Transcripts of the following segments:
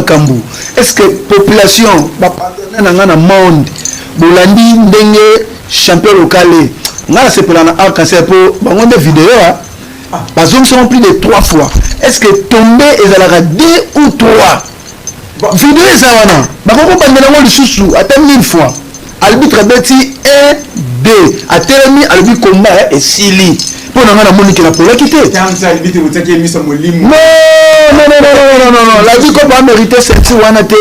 makambu. Est-ce que population ba partenaire na monde bolandi ndenge champion local ngala c'est pour la arc-en-ciel pour bango de vidéo parce que sont plus de 3 fois. Est-ce que tomber ezalaka 2 ou 3 vidéo ezawana bakoko bandela ngo lisusu ata 1000 fois arbitre beti 1 2 atelemi albi combat et sili pour na ngana moni que la polo quitter tant arbitre mutaki miso molimo non la vie qu'on va mériter cette wana te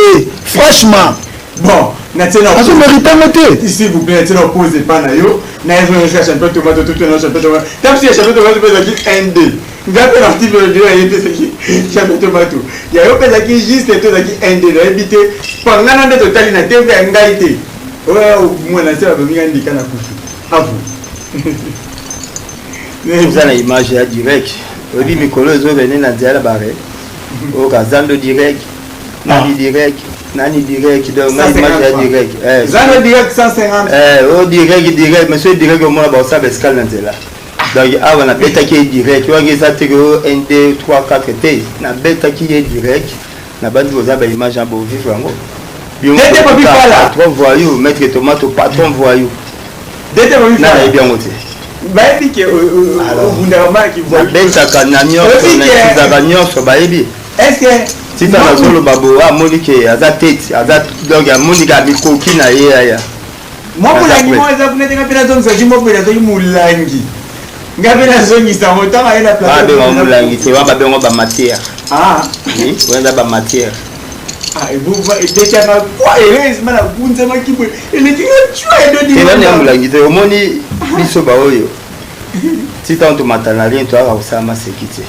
franchement bon natena parce que mériter moté s'il vous plaît natena pose pas na yo na yo je champion tomato tout no champion tomato tant si champion tomato pesa ki 1-2 ngape l'article de yo pesa ki champion tomato ya yo pesa ki juste to za ki 1-2 na habité pangana nde totali na tembe ya ngai te oya mwana sema baminga ndikana kufu avu vous avez l'image à direct oui mikolo zo venir na diala bare au Kazando direct nani direct donc na image à direct Zando direct 150 au direct monsieur direct au moins ba ça escale na diala donc avant na beta qui est direct tu vois que ça te go 1 2 3 4 t na beta qui est direct na bande vous avez image en beau vivre ngo bien patron voyou maître tomate patron voyou dete ba na bien ngote baebi ke obundaka ki babetaka na nyonso bayebi est-ce tika nazolo babo amoni ke aza tete aza donc amonika bikoki na ye aya momulangi mo eza kuneteka mpe nazongisaki mopele azoki molangi nga mpe nazongisa motanga ye na plabenga molangi te wa babengo bamatière oyenza bamatière edekaka kwa eresima na kunzemaki boye elekinga cua edodilani ya molangi te omoni biso baoyo titango tomatana rien toyaka kosala maseki te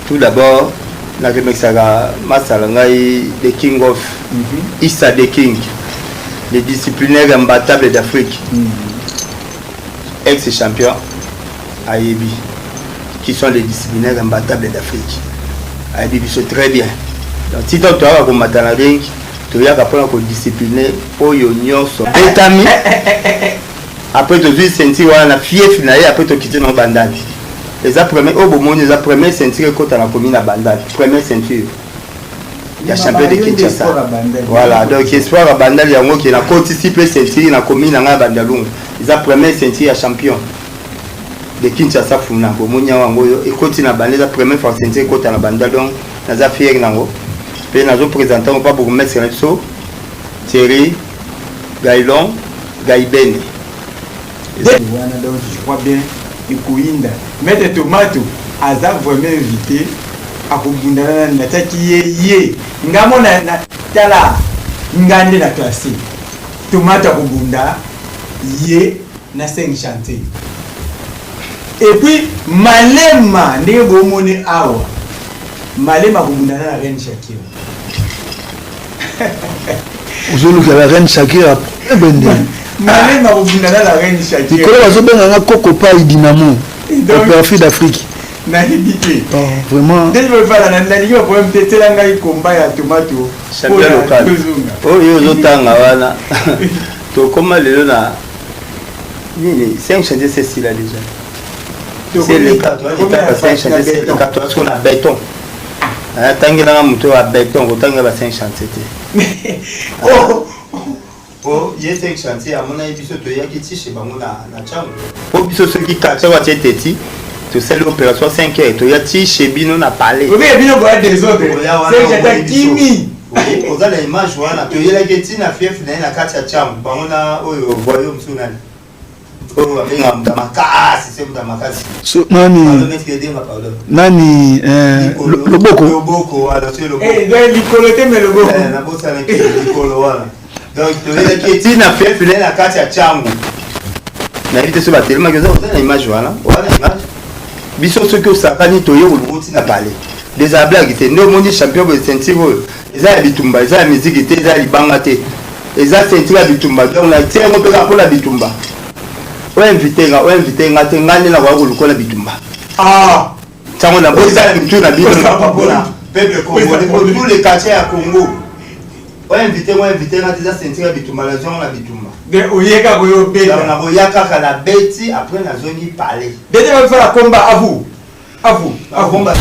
tout d'abord nakemekisaka masala ngai the king of Issa the king les disciplinaires imbattables d'Afrique ex-champion ayebi qui sont les disciplinaires imbattables d'Afrique ayebi biso très bien donc titango toyaka komatana rien toyaka mpona kodiscipline oyo nyonso betami après tu as senti wana fief na ye après tu quitter dans bandade les premiers au bomoni les premiers ceinture quand on a commis la bandade première ceinture il y a champion de Kinshasa voilà donc espoir à bandade yango qui na participer ceinture na commis na bandalung les premiers ceinture à champion de Kinshasa funa bomoni yango yo et continue na bandade la première fois ceinture quand on a bandade donc naza fier nango pe nazo présenter on pas pour mettre sur so Thierry Gailon Gaibene. Donc je crois bien ikuinda Maître Tomato aza vraiment invité à kubundana na taki ye ngamona na tala ngande na classe Tomato kubunda ye na 5 chantiers et puis malema ndenge bomone awa malema kubundana na Reine Shakira ozoluka la Reine Shakira ebende malema kubundana la Reine Shakira ikolo bazobenganga Coco Pai Dynamo au profit d'Afrique na hibité vraiment dès le faire na ndani yo problème tetela ngai komba ya Tomato champion local oyo zotanga wana to koma lelo na nini 5 chantiers c'est style déjà c'est les 4 5 chantiers c'est les 4 parce qu'on a béton tangela muto a béton kotanga ba 5 chantiers oh il y a 5 chantiers à mon avis biso to yaki ti chez bango na chango po biso ceux qui kacha wa tete to c'est l'opération 5 heures to yati chez bino na palais oui bino boya des autres c'est j'étais kimi on a l'image wana to yaki ti na fief na kati ya chango bango na oyo voyo msuna oh amenga mdamakasi c'est mdamakasi so nani loboko alors c'est loboko likolo te mais loboko na bosa na likolo wana donc tu veux que tu n'as fait plus la carte à chango na vite sur la télé magasin on a une image voilà image biso ce que ça kani to yo route na parler des blagues était no monde champion de ceinture eza bitumba eza musique était eza libanga te eza ceinture bitumba donc la tiens on peut pour la bitumba o invité nga te ngani na kwa kulukola bitumba tango na bosa bitumba na bino na peuple congolais pour tous les quartiers à Congo. Ouais, invité là déjà sentir bitumba la zone la bitumba. De oyeka koyo beta. On a boyaka kana beti après na zone parler. Déjà on va faire la combat à vous. Combat.